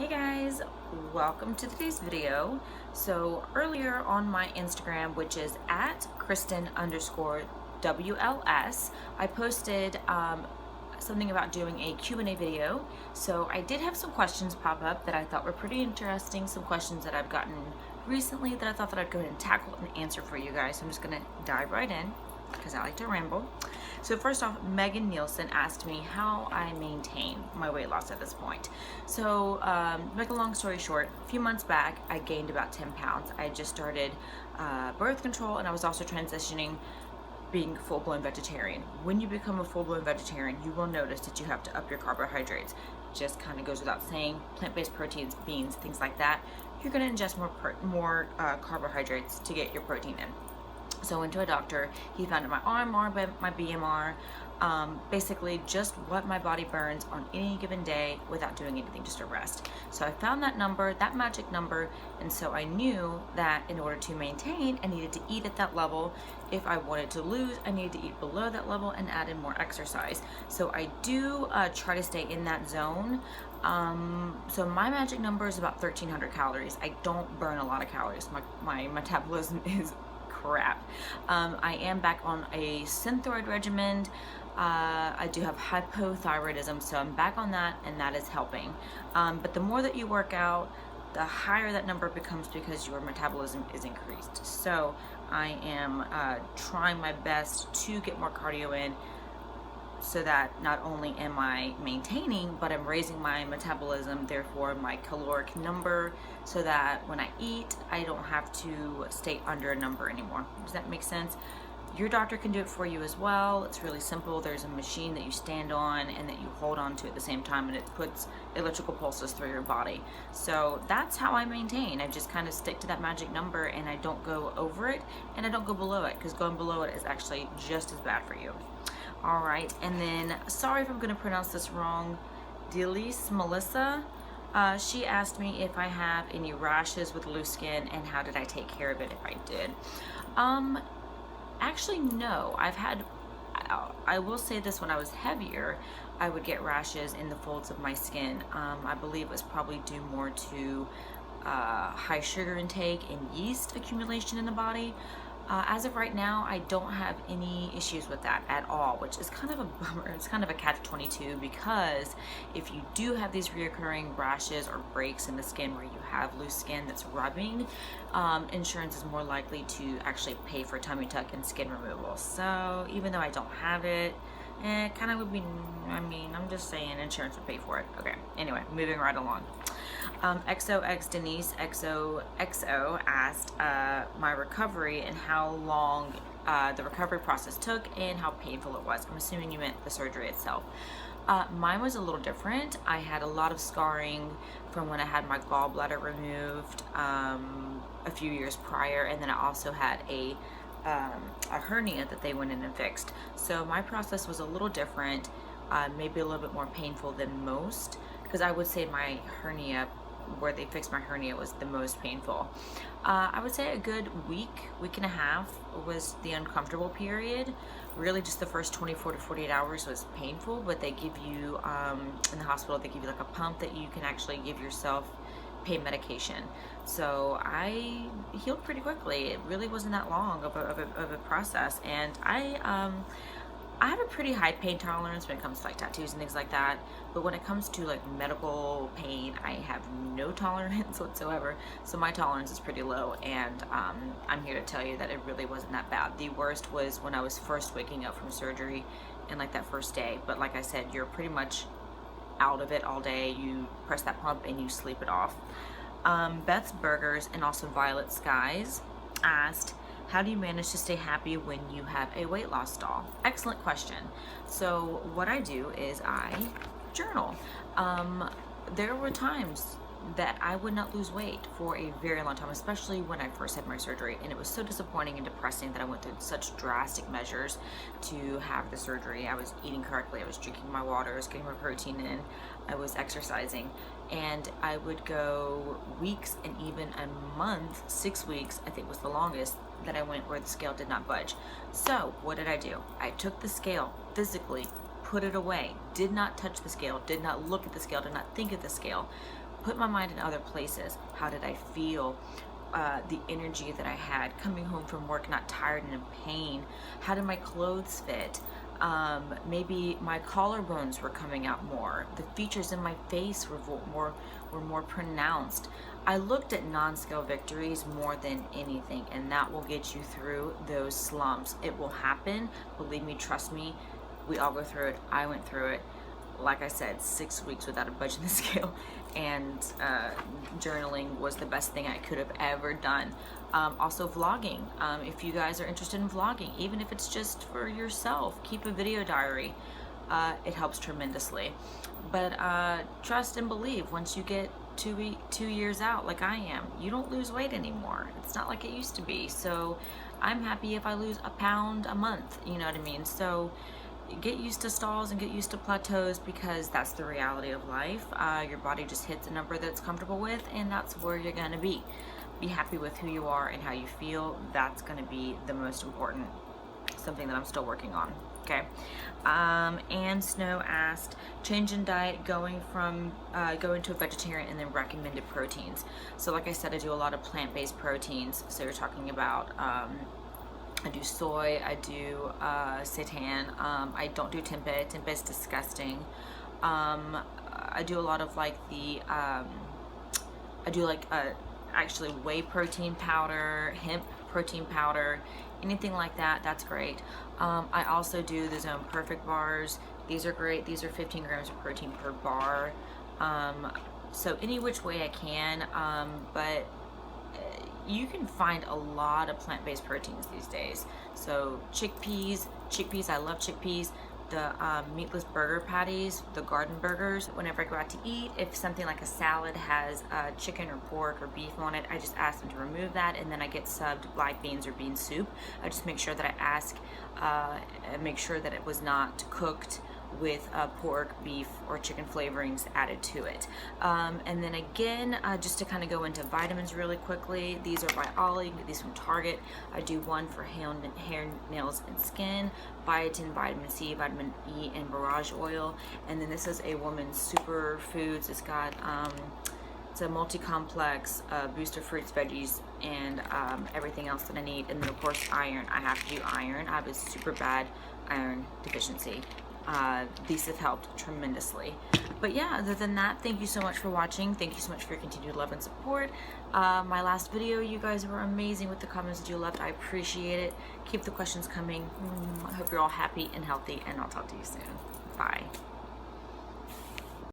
Hey guys, welcome to today's video. So earlier on my Instagram, which is at Kristen_WLS, I posted something about doing a Q&A video. So I did have some questions pop up that I thought were pretty interesting, some questions that I've gotten recently that I thought that I'd go ahead and tackle and answer for you guys. So I'm just gonna dive right in because I like to ramble. So first off, Megan Nielsen asked me how I maintain my weight loss at this point. So make a long story short, a few months back, I gained about 10 pounds. I had just started birth control, and I was also transitioning being full-blown vegetarian. When you become a full-blown vegetarian, you will notice that you have to up your carbohydrates. Just kind of goes without saying. Plant-based proteins, beans, things like that. You're going to ingest more carbohydrates to get your protein in. So I went to a doctor. He found my RMR, my BMR, basically just what my body burns on any given day without doing anything, just a rest. So I found that number, that magic number, and so I knew that in order to maintain, I needed to eat at that level. If I wanted to lose, I needed to eat below that level and add in more exercise. So I do try to stay in that zone. So my magic number is about 1,300 calories. I don't burn a lot of calories. My metabolism is crap. I am back on a Synthroid regimen. I do have hypothyroidism, so I'm back on that, and that is helping. But the more that you work out, the higher that number becomes because your metabolism is increased. So I am trying my best to get more cardio in, so that not only am I maintaining, but I'm raising my metabolism, therefore my caloric number, so that when I eat, I don't have to stay under a number anymore. Does that make sense? Your doctor can do it for you as well. It's really simple. There's a machine that you stand on and that you hold on to at the same time, and it puts electrical pulses through your body. So that's how I maintain. I just kind of stick to that magic number, and I don't go over it and I don't go below it, because going below it is actually just as bad for you. All right, and then, sorry if I'm gonna pronounce this wrong, Delise Melissa, she asked me if I have any rashes with loose skin and how did I take care of it if I did. Actually, no. I will say this, when I was heavier, I would get rashes in the folds of my skin. I believe it was probably due more to high sugar intake and yeast accumulation in the body. As of right now, I don't have any issues with that at all, which is kind of a bummer. It's kind of a catch-22, because if you do have these reoccurring rashes or breaks in the skin where you have loose skin that's rubbing, insurance is more likely to actually pay for tummy tuck and skin removal. So even though I don't have it, it kind of would be, I'm just saying insurance would pay for it. Okay, anyway, moving right along. XOX Denise XOXO asked my recovery and how long the recovery process took and how painful it was. I'm assuming you meant the surgery itself. Mine was a little different. I had a lot of scarring from when I had my gallbladder removed a few years prior, and then I also had a hernia that they went in and fixed. So my process was a little different, maybe a little bit more painful than most, because I would say my hernia, where they fixed my hernia, was the most painful. I would say a good week and a half was the uncomfortable period. Really just the first 24 to 48 hours was painful, but they give you, in the hospital, they give you like a pump that you can actually give yourself pain medication. So I healed pretty quickly. It really wasn't that long of a process, and I have a pretty high pain tolerance when it comes to like tattoos and things like that, but when it comes to like medical pain, I have no tolerance whatsoever. So my tolerance is pretty low, and I'm here to tell you that it really wasn't that bad. The worst was when I was first waking up from surgery and like that first day, but like I said, you're pretty much out of it all day. You press that pump and you sleep it off. Beth's Burgers and also Violet Skies asked, how do you manage to stay happy when you have a weight loss doll? Excellent question. So what I do is I journal. There were times that I would not lose weight for a very long time, especially when I first had my surgery, and it was so disappointing and depressing that I went through such drastic measures to have the surgery. I was eating correctly, I was drinking my water, I was getting my protein in, I was exercising, and I would go weeks and even a month, 6 weeks I think was the longest, that I went where the scale did not budge. So what did I do? I took the scale physically, put it away, did not touch the scale, did not look at the scale, did not think of the scale, put my mind in other places. How did I feel? The energy that I had coming home from work, not tired and in pain. How did my clothes fit? Maybe my collarbones were coming out more. The features in my face were more pronounced. I looked at non-scale victories more than anything, and that will get you through those slumps. It will happen. Believe me, trust me. We all go through it. I went through it. Like I said, 6 weeks without a budge in the scale, and journaling was the best thing I could have ever done. Also vlogging, if you guys are interested in vlogging, even if it's just for yourself, keep a video diary. It helps tremendously. But trust and believe, once you get 2 years out like I am, you don't lose weight anymore. It's not like it used to be. So I'm happy if I lose a pound a month, you know what I mean? So get used to stalls and get used to plateaus, because that's the reality of life. Your body just hits a number that it's comfortable with, and that's where you're gonna be. Be happy with who you are and how you feel. That's gonna be the most important, something that I'm still working on. Okay. And Snow asked, change in diet, going to a vegetarian, and then recommended proteins. So like I said, I do a lot of plant-based proteins. So you're talking about I do soy, I do seitan, I don't do tempeh. Tempeh is disgusting. I do a lot of like I do like actually whey protein powder, hemp protein powder, anything like that, that's great. I also do the Zone Perfect bars. These are great. These are 15 grams of protein per bar. So any which way I can, but you can find a lot of plant-based proteins these days. So chickpeas, I love chickpeas. The meatless burger patties, the garden burgers, whenever I go out to eat, if something like a salad has chicken or pork or beef on it, I just ask them to remove that, and then I get subbed black beans or bean soup. I just make sure that I ask, make sure that it was not cooked with pork, beef, or chicken flavorings added to it. And then again, just to kind of go into vitamins really quickly, these are by Ollie. You can get these from Target. I do one for hair, nails, and skin, biotin, vitamin C, vitamin E, and borage oil. And then this is a woman's superfoods. It's got it's a multi-complex booster fruits, veggies, and everything else that I need. And then of course iron. I have to do iron. I have a super bad iron deficiency. These have helped tremendously. But yeah, other than that, thank you so much for watching. Thank you so much for your continued love and support. My last video, you guys were amazing with the comments that you left. I appreciate it. Keep the questions coming. I hope you're all happy and healthy, and I'll talk to you soon. Bye.